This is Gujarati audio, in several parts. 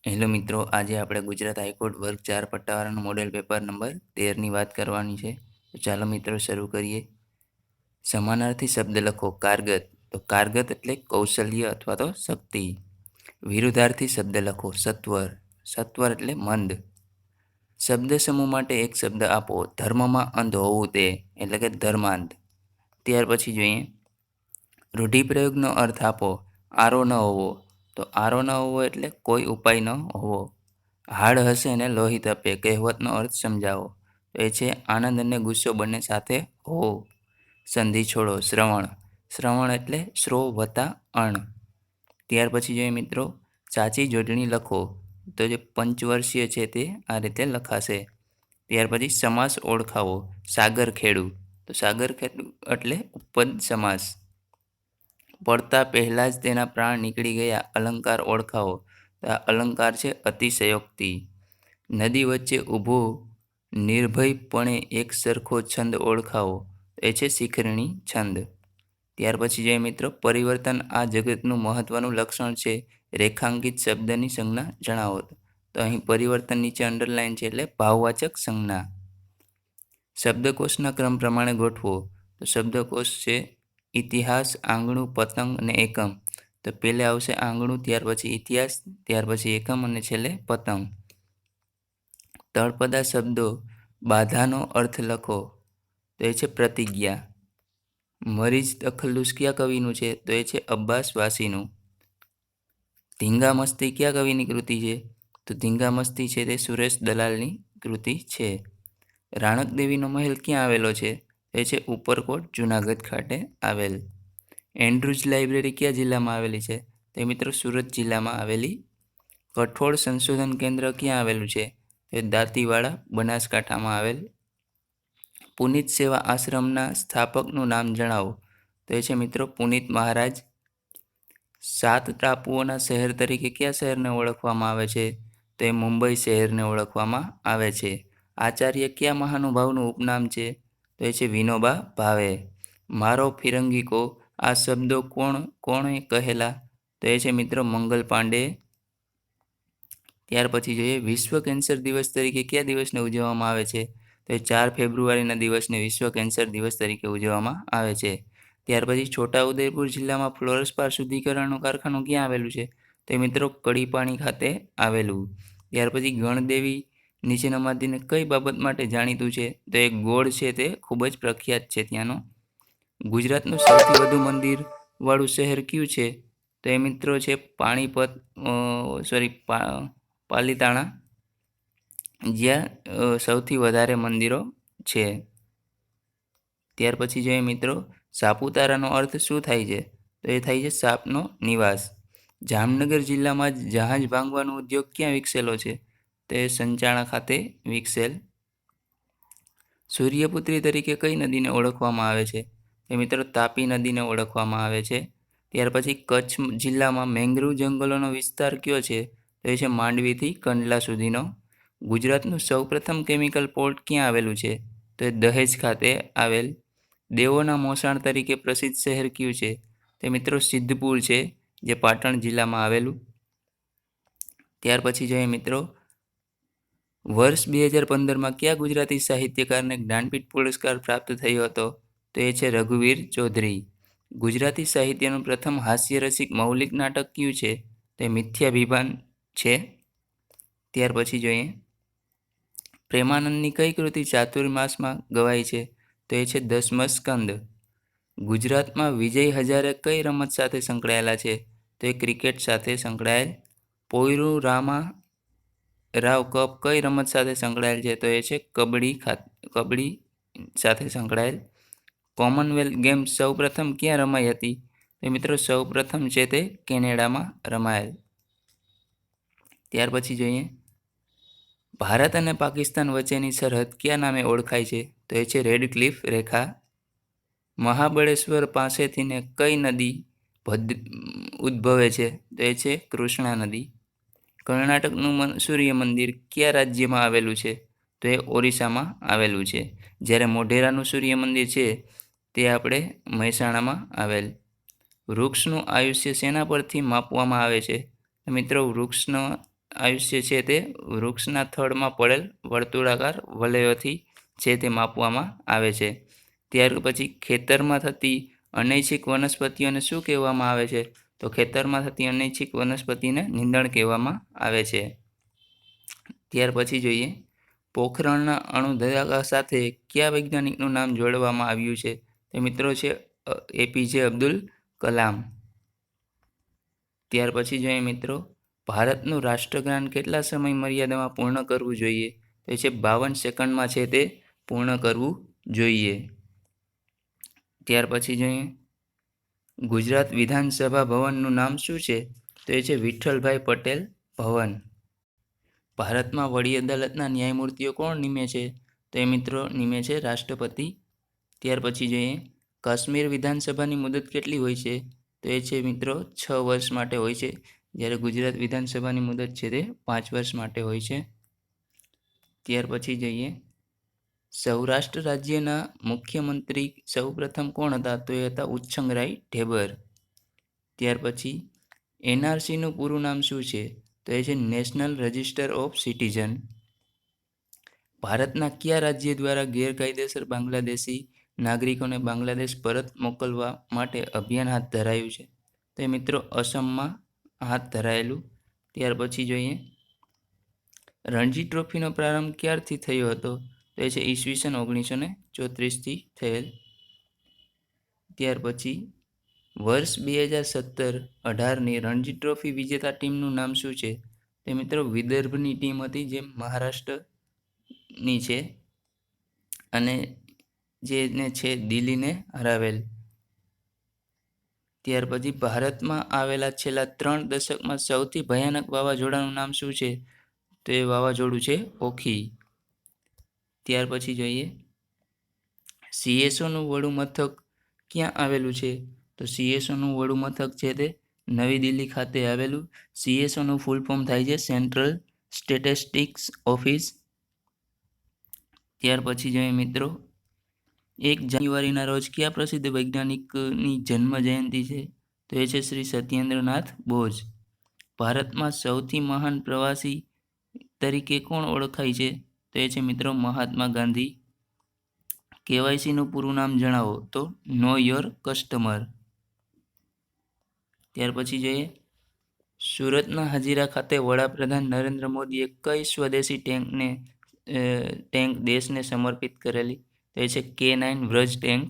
હેલો મિત્રો, આજે આપણે ગુજરાત હાઈકોર્ટ વર્ગ 4 પટ્ટાવાળાનું મોડેલ પેપર નંબર 13ની વાત કરવાની છે. તો ચાલો મિત્રો શરૂ કરીએ. સમાનાર્થી શબ્દ લખો. કારગત, તો કારગત એટલે કૌશલ્ય અથવા તો શક્તિ. વિરુદ્ધાર્થી શબ્દ લખો. સત્વર, સત્વર એટલે મંદ. શબ્દ સમૂહ માટે એક શબ્દ આપો. ધર્મમાં અંધ હોવું તે એટલે કે ધર્માંધ. ત્યાર પછી જોઈએ રૂઢિપ્રયોગનો અર્થ આપો. આરો ન હોવો, તો આરો ન હોવો એટલે કોઈ ઉપાય ન હોવો. હાડ હસે ને લોહી તપે, કહેવતનો અર્થ સમજાવો. તો એ છે આનંદ અને ગુસ્સો બંને સાથે હોવો. સંધિ છોડો. શ્રવણ, શ્રવણ એટલે શ્રો વત્તા અણ. ત્યાર પછી જોઈએ મિત્રો સાચી જોડણી લખો. તો જે પંચવર્ષીય છે તે આ રીતે લખાશે. ત્યાર પછી સમાસ ઓળખાવો. સાગર ખેડૂ, તો સાગર ખેડૂ એટલે ઉપપદ સમાસ. પડતા પહેલાં જ તેના પ્રાણ નીકળી ગયા. અલંકાર ઓળખાવો. તો આ અલંકાર છે અતિશયોક્તિ. નદી વચ્ચે ઊભો નિર્ભયપણે એક સરખો છંદ ઓળખાવો. એ છે શિખરણી છંદ. ત્યાર પછી જોઈએ મિત્રો પરિવર્તન આ જગતનું મહત્વનું લક્ષણ છે. રેખાંકિત શબ્દની સંજ્ઞા જણાવો. તો અહીં પરિવર્તન નીચે અંડરલાઇન છે એટલે ભાવવાચક સંજ્ઞા. શબ્દકોશના ક્રમ પ્રમાણે ગોઠવો. તો શબ્દકોશ છે ઇતિહાસ, આંગણું, પતંગ અને એકમ. તો પહેલે આવશે આંગણું, ત્યાર પછી ઇતિહાસ, ત્યાર પછી એકમ અને છેલ્લે પતંગ. તળપદા શબ્દો બાધાનો અર્થ લખો. તો એ છે પ્રતિજ્ઞા. મરીજ તખલ્લુસ કયા કવિનું છે? તો એ છે અબ્બાસ વાસીનું. ધીંગા મસ્તી કયા કવિની કૃતિ છે? તો ધીંગા મસ્તી છે તે સુરેશ દલાલની કૃતિ છે. રાણક દેવીનો મહેલ ક્યાં આવેલો છે? એ છે ઉપરકોટ, જુનાગઢ ખાતે આવેલ. એન્ડ્રુજ લાઇબ્રેરી કયા જિલ્લામાં આવેલી છે? તે મિત્રો સુરત જિલ્લામાં આવેલી. કઠોળ સંશોધન કેન્દ્ર ક્યાં આવેલું છે? તે દાંતીવાડા, બનાસકાંઠામાં આવેલ. પુનિત સેવા આશ્રમના સ્થાપકનું નામ જણાવો. તો એ છે મિત્રો પુનિત મહારાજ. સાત ટાપુઓના શહેર તરીકે કયા શહેરને ઓળખવામાં આવે છે? તો એ મુંબઈ શહેરને ઓળખવામાં આવે છે. આચાર્ય કયા મહાનુભાવનું ઉપનામ છે? તો એ છે વિનોબા ભાવે. મારો ફિરંગીકો આ શબ્દો કોણે કહેલા? તો એ છે મિત્રો મંગલ પાંડે. ત્યાર પછી જોઈએ વિશ્વ કેન્સર દિવસ તરીકે કયા દિવસને ઉજવવામાં આવે છે? તો એ 4 ફેબ્રુઆરીના દિવસને વિશ્વ કેન્સર દિવસ તરીકે ઉજવવામાં આવે છે. ત્યાર પછી છોટાઉદેપુર જિલ્લામાં ફ્લોરસ્પાર શુદ્ધિકરણનું કારખાનું ક્યાં આવેલું છે? તો મિત્રો કડીપાણી ખાતે આવેલું. ત્યાર પછી ગણદેવી નીચેનામાંથીને કઈ બાબત માટે જાણીતું છે? તો એ ગોળ છે તે ખૂબ જ પ્રખ્યાત છે ત્યાંનો. ગુજરાતનું સૌથી વધુ મંદિર વાળું શહેર કયું છે? તો એ મિત્રો છે પાણીપત, પાલીતાણા, જ્યાં સૌથી વધારે મંદિરો છે. ત્યાર પછી જોઈએ મિત્રો સાપુતારાનો અર્થ શું થાય છે? તો એ થાય છે સાપનો નિવાસ. જામનગર જિલ્લામાં જહાજ ભાંગવાનો ઉદ્યોગ ક્યાં વિકસેલો છે? તો એ સંચાણા ખાતે વિકસેલ. સૂર્યપુત્રી તરીકે કઈ નદીને ઓળખવામાં આવે છે? એ મિત્રો તાપી નદીને ઓળખવામાં આવે છે. ત્યાર પછી કચ્છ જિલ્લામાં મેંગ્રુવ જંગલોનો વિસ્તાર કયો છે? તો એ છે માંડવીથી કંડલા સુધીનો. ગુજરાતનું સૌપ્રથમ કેમિકલ પોર્ટ ક્યાં આવેલું છે? તો એ દહેજ ખાતે આવેલ. દેવોના મોસાળ તરીકે પ્રસિદ્ધ શહેર કયું છે? તે મિત્રો સિદ્ધપુર છે, જે પાટણ જિલ્લામાં આવેલું. ત્યાર પછી જોઈએ મિત્રો વર્ષ 2015માં કયા ગુજરાતી સાહિત્યકારને જ્ઞાનપીઠ પુરસ્કાર પ્રાપ્ત થયો હતો? તો એ છે રઘુવીર ચૌધરી. ગુજરાતી સાહિત્યનું પ્રથમ હાસ્યરસિક મૌલિક નાટક કયું છે? તે મિથ્યાભિમાન છે. ત્યાર પછી જોઈએ પ્રેમાનંદની કઈ કૃતિ ચાતુર્માસમાં ગવાય છે? તો એ છે દસમસ્કંદ. ગુજરાતમાં વિજય હજારે કઈ રમત સાથે સંકળાયેલા છે? તો એ ક્રિકેટ સાથે સંકળાયેલ. પોયરુ રામા રાવ કપ કઈ રમત સાથે સંકળાયેલ છે? તો એ છે કબડ્ડી સાથે સંકળાયેલ. કોમનવેલ્થ ગેમ્સ સૌપ્રથમ ક્યાં રમાઈ હતી? તો મિત્રો સૌપ્રથમ છે તે કેનેડામાં રમાયેલ. ત્યાર પછી જોઈએ ભારત અને પાકિસ્તાન વચ્ચેની સરહદ કયા નામે ઓળખાય છે? તો એ છે રેડ ક્લિફ રેખા. મહાબળેશ્વર પાસેથીને કઈ નદી ઉદ્ભવે છે? તો એ છે કૃષ્ણા નદી. કર્ણાટકનું સૂર્ય મંદિર કયા રાજ્યમાં આવેલું છે? તો એ ઓરિસ્સામાં આવેલું છે. જ્યારે મોઢેરાનું સૂર્ય મંદિર છે તે આપણે મહેસાણામાં આવેલ. વૃક્ષનું આયુષ્ય શેના પરથી માપવામાં આવે છે? મિત્રો વૃક્ષનો આયુષ્ય છે તે વૃક્ષના થડમાં પડેલ વર્તુળાકાર વલયોથી છે તે માપવામાં આવે છે. ત્યાર પછી ખેતરમાં થતી અનૈચ્છિક વનસ્પતિઓને શું કહેવામાં આવે છે? તો ખેતરમાં થતી અનૈચ્છિક વનસ્પતિને નીંદણ કહેવામાં આવે છે. ત્યાર પછી જોઈએ પોખરણના અણુ ધરાવતા સાથે કયા વૈજ્ઞાનિકનું નામ જોડવામાં આવ્યું છે? તે મિત્રો છે એપીજે અબ્દુલ કલામ. ત્યાર પછી જોઈએ મિત્રો ભારતનું રાષ્ટ્રગાન કેટલા સમય મર્યાદામાં પૂર્ણ કરવું જોઈએ? તો છે 52 સેકન્ડમાં છે તે પૂર્ણ કરવું જોઈએ. ત્યાર પછી જોઈએ ગુજરાત વિધાનસભા ભવનનું નામ શું છે? તો એ છે વિઠ્ઠલભાઈ પટેલ ભવન. ભારતમાં વડી અદાલતના ન્યાયમૂર્તિઓ કોણ નિમે છે? તો એ મિત્રો નિમે છે રાષ્ટ્રપતિ. ત્યાર પછી જોઈએ કાશ્મીર વિધાનસભાની મુદત કેટલી હોય છે? તો એ છે મિત્રો 6 વર્ષ માટે હોય છે, જ્યારે ગુજરાત વિધાનસભાની મુદત છે તે 5 વર્ષ માટે હોય છે. ત્યાર પછી જોઈએ સૌરાષ્ટ્ર રાજ્યના મુખ્યમંત્રી સૌપ્રથમ કોણ હતા? તો એ હતા ઉચ્છંગરાય ઢેબર. ત્યાર પછી એનઆરસીનું પૂરું નામ શું છે? તો એ છે નેશનલ રજિસ્ટર ઓફ સિટીઝન. ભારતના કયા રાજ્ય દ્વારા ગેરકાયદેસર બાંગ્લાદેશી નાગરિકોને બાંગ્લાદેશ પરત મોકલવા માટે અભિયાન હાથ ધરાયું છે? તો એ મિત્રો અસમમાં હાથ ધરાયેલું. ત્યાર પછી જોઈએ રણજી ટ્રોફીનો પ્રારંભ ક્યારથી થયો હતો? તો એ છે ઈસવીસન 1934થી થયેલ. ત્યાર પછી વર્ષ 2017-18ની રણજી ટ્રોફી વિજેતા ટીમનું નામ શું છે? તે મિત્રો વિદર્ભની ટીમ હતી જે મહારાષ્ટ્રની છે અને જેને છે દિલ્હીને હરાવેલ. ત્યાર પછી ભારતમાં આવેલા છેલ્લા 3 દશકમાં સૌથી ભયાનક વાવાઝોડાનું નામ શું છે? તો એ વાવાઝોડું છે ઓખી. ત્યાર પછી જોઈએ સીએસઓનું વડું મથક ક્યાં આવેલું છે? તો સીએસઓનું વડું મથક છે તે નવી દિલ્હી ખાતે આવેલું. સીએસઓનું ફૂલ ફોર્મ થાય છે સેન્ટ્રલ સ્ટેટિસ્ટિક્સ ઓફિસ. ત્યાર પછી જોઈએ મિત્રો 1 જાન્યુઆરીના રોજ કયા પ્રસિદ્ધ વૈજ્ઞાનિકની જન્મ જયંતિ છે? તો એ છે શ્રી સત્યેન્દ્રનાથ બોઝ. ભારતમાં સૌથી મહાન પ્રવાસી તરીકે કોણ ઓળખાય છે? તો એ છે મિત્રો મહાત્મા ગાંધી. કેવાયસીનું પૂરું નામ જણાવો. તો નો યોર કસ્ટમર. ત્યાર પછી જોઈએ સુરતના હજીરા ખાતે વડાપ્રધાન નરેન્દ્ર મોદીએ કઈ સ્વદેશી ટેન્ક દેશને સમર્પિત કરેલી? તો એ છે K9 Vraj tank.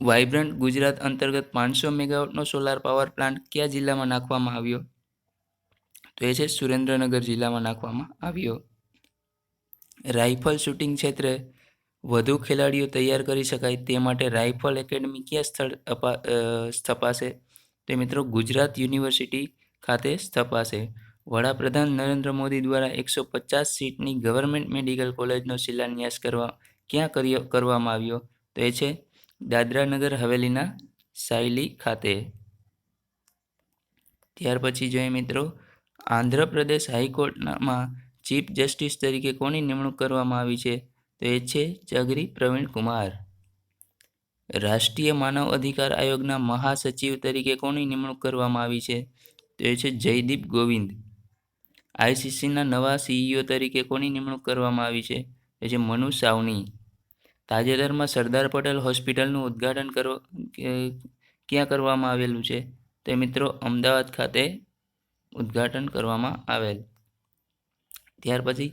Vibrant Gujarat અંતર્ગત 500 મેગાવોટનો સોલાર પાવર પ્લાન્ટ કયા જિલ્લામાં નાખવામાં આવ્યો? તો એ છે સુરેન્દ્રનગર જિલ્લામાં નાખવામાં આવ્યો. રાઇફલ શૂટિંગ ક્ષેત્રે વધુ ખેલાડીઓ તૈયાર કરી શકાય તે માટે રાઇફલ એકેડમી ક્યાં સ્થપાશે? તે મિત્રો ગુજરાત યુનિવર્સિટી ખાતે સ્થપાશે. વડાપ્રધાન નરેન્દ્ર મોદી દ્વારા 150 સીટની ગવર્મેન્ટ મેડિકલ કોલેજનો શિલાન્યાસ ક્યાં કરવામાં આવ્યો? તો એ છે દાદરા નગર હવેલીના સાયલી ખાતે. ત્યાર પછી જોઈએ મિત્રો આંધ્રપ્રદેશ હાઈકોર્ટમાં ચીફ જસ્ટિસ તરીકે કોની નિમણૂક કરવામાં આવી છે? તો એ છે ચગરી પ્રવીણ કુમાર. રાષ્ટ્રીય માનવ અધિકાર આયોગના મહાસચિવ તરીકે કોની નિમણૂક કરવામાં આવી છે? તો એ છે જયદીપ ગોવિંદ. આઈસીસીના નવા સીઈઓ તરીકે કોની નિમણૂક કરવામાં આવી છે? એ છે મનુ સાવની. તાજેતરમાં સરદાર પટેલ હોસ્પિટલનું ઉદ્ઘાટન ક્યાં કરવામાં આવેલું છે? તે મિત્રો અમદાવાદ ખાતે ઉદ્ઘાટન કરવામાં આવેલ. ત્યાર પછી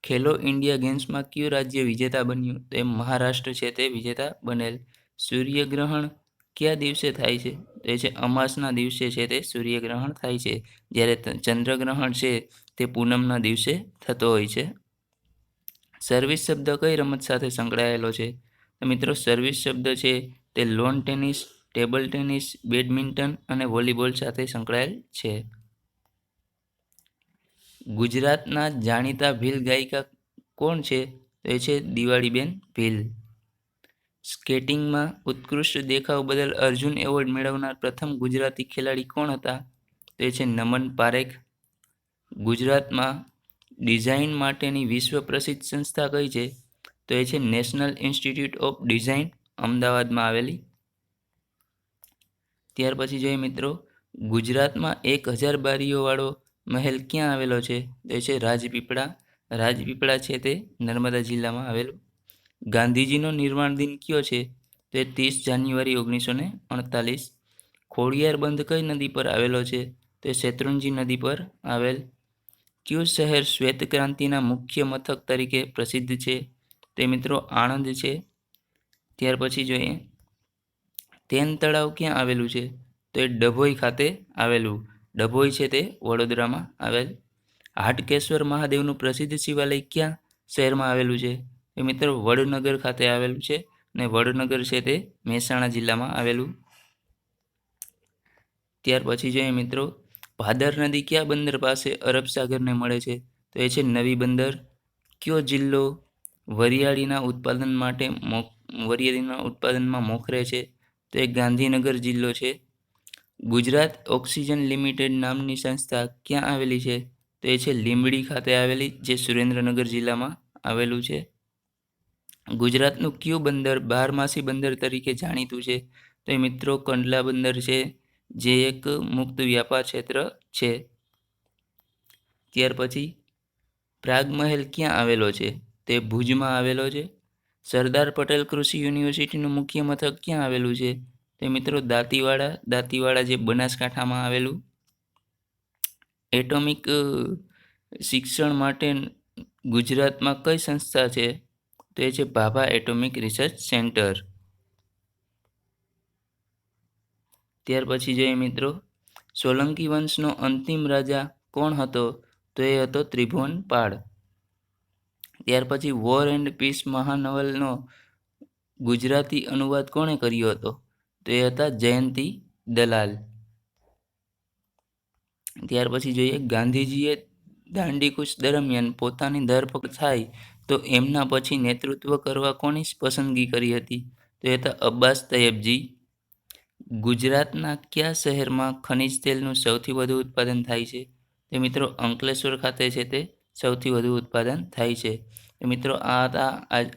ખેલો ઇન્ડિયા ગેમ્સમાં કયું રાજ્ય વિજેતા બન્યું? તો એ મહારાષ્ટ્ર છે તે વિજેતા બનેલ. સૂર્યગ્રહણ કયા દિવસે થાય છે? તો એ છે અમાસના દિવસે છે તે સૂર્યગ્રહણ થાય છે, જ્યારે ચંદ્રગ્રહણ છે તે પૂનમના દિવસે થતો હોય છે. સર્વિસ શબ્દ કઈ રમત સાથે સંકળાયેલો છે? તો મિત્રો સર્વિસ શબ્દ છે તે lawn tennis, table tennis, badminton અને વોલીબોલ સાથે સંકળાયેલ છે. ગુજરાતના જાણીતા ભીલ ગાયિકા કોણ છે? તો એ છે દિવાળીબેન ભીલ. સ્કેટિંગમાં ઉત્કૃષ્ટ દેખાવ બદલ અર્જુન એવોર્ડ મેળવનાર પ્રથમ ગુજરાતી ખેલાડી કોણ હતા? તો એ છે નમન પારેખ. ગુજરાતમાં ડિઝાઇન માટેની વિશ્વ પ્રસિદ્ધ સંસ્થા કઈ છે? તો એ છે નેશનલ ઇન્સ્ટિટ્યૂટ ઓફ ડિઝાઇન, અમદાવાદમાં આવેલી. ત્યાર પછી જોઈએ મિત્રો ગુજરાતમાં 1000 બારીઓવાળો મહેલ ક્યાં આવેલો છે? તો એ છે રાજપીપળા. રાજપીપળા છે તે નર્મદા જિલ્લામાં આવેલું. ગાંધીજીનો નિર્વાણ દિન કયો છે? તો એ 30 જાન્યુઆરી 1948. ખોડિયાર બંધ કઈ નદી પર આવેલો છે? તો એ શેત્રુંજી નદી પર આવેલ. કયું શહેર શ્વેત ક્રાંતિના મુખ્ય મથક તરીકે પ્રસિદ્ધ છે? તે મિત્રો આણંદ છે. ત્યાર પછી જોઈએ તેન તળાવ ક્યાં આવેલું છે? તો એ ડભોઈ ખાતે આવેલું. ડભોઈ છે તે વડોદરામાં આવેલ. હાટકેશ્વર મહાદેવનું પ્રસિદ્ધ શિવાલય ક્યાં શહેરમાં આવેલું છે? એ મિત્રો વડનગર ખાતે આવેલું છે અને વડનગર છે તે મહેસાણા જિલ્લામાં આવેલું. ત્યાર પછી જોઈએ મિત્રો ભાદર નદી કયા બંદર પાસે અરબ સાગરને મળે છે? તો એ છે નવી બંદર. કયો જિલ્લો વરિયાળીના ઉત્પાદનમાં મોખરે છે? તો એ ગાંધીનગર જિલ્લો છે. ગુજરાત ઓક્સિજન લિમિટેડ નામની સંસ્થા ક્યાં આવેલી છે? તો એ છે લીંબડી ખાતે આવેલી, જે સુરેન્દ્રનગર જિલ્લામાં આવેલું છે. ગુજરાતનું કયું બંદર બારમાસી બંદર તરીકે જાણીતું છે? તો એ મિત્રો કંડલા બંદર છે, જે એક મુક્ત વ્યાપાર ક્ષેત્ર છે. ત્યાર પછી પ્રાગમહેલ ક્યાં આવેલો છે? તે ભુજમાં આવેલો છે. સરદાર પટેલ કૃષિ યુનિવર્સિટીનું મુખ્ય મથક ક્યાં આવેલું છે? તે મિત્રો દાંતીવાડા જે બનાસકાંઠામાં આવેલું. એટોમિક શિક્ષણ માટે ગુજરાતમાં કઈ સંસ્થા છે? તો એ છે ભાભા એટોમિક રિસર્ચ સેન્ટર. ત્યાર પછી જોઈએ મિત્રો સોલંકી વંશનો અંતિમ રાજા કોણ હતો? તો એ હતો ત્રિભુવનપાળ. ત્યાર પછી વોર એન્ડ પીસ મહાનવલનો ગુજરાતી અનુવાદ કોણે કર્યો હતો? તો એ હતા જયંતી દલાલ. ત્યાર પછી જોઈએ ગાંધીજીએ દાંડીકૂચ દરમિયાન પોતાની ધરપકડ થાય તો એમના પછી નેતૃત્વ કરવા કોની પસંદગી કરી હતી? તો એ હતા અબ્બાસ તૈયબજી. ગુજરાતના કયા શહેરમાં ખનિજ તેલનું સૌથી વધુ ઉત્પાદન થાય છે? તે મિત્રો અંકલેશ્વર ખાતે છે તે સૌથી વધુ ઉત્પાદન થાય છે. તો મિત્રો આ હતા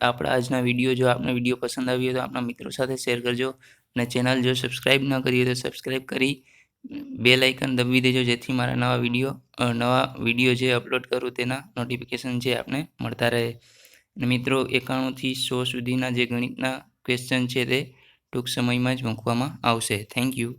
આપણા આજના વિડીયો. જો આપને વિડીયો પસંદ આવ્યો તો આપણા મિત્રો સાથે શેર કરજો અને ચેનલ જો સબસ્ક્રાઈબ ન કરી હોય તો સબસ્ક્રાઈબ કરી બેલ આઇકન દબાવી દેજો, જેથી મારા નવા વિડીયો જે અપલોડ કરું તેના નોટિફિકેશન જે આપને મળતા રહે. અને મિત્રો 91 થી 100 સુધીના જે ગણિતના ક્વેશ્ચન છે તે ટૂંક સમયમાં જ મૂકવામાં આવશે. Thank you.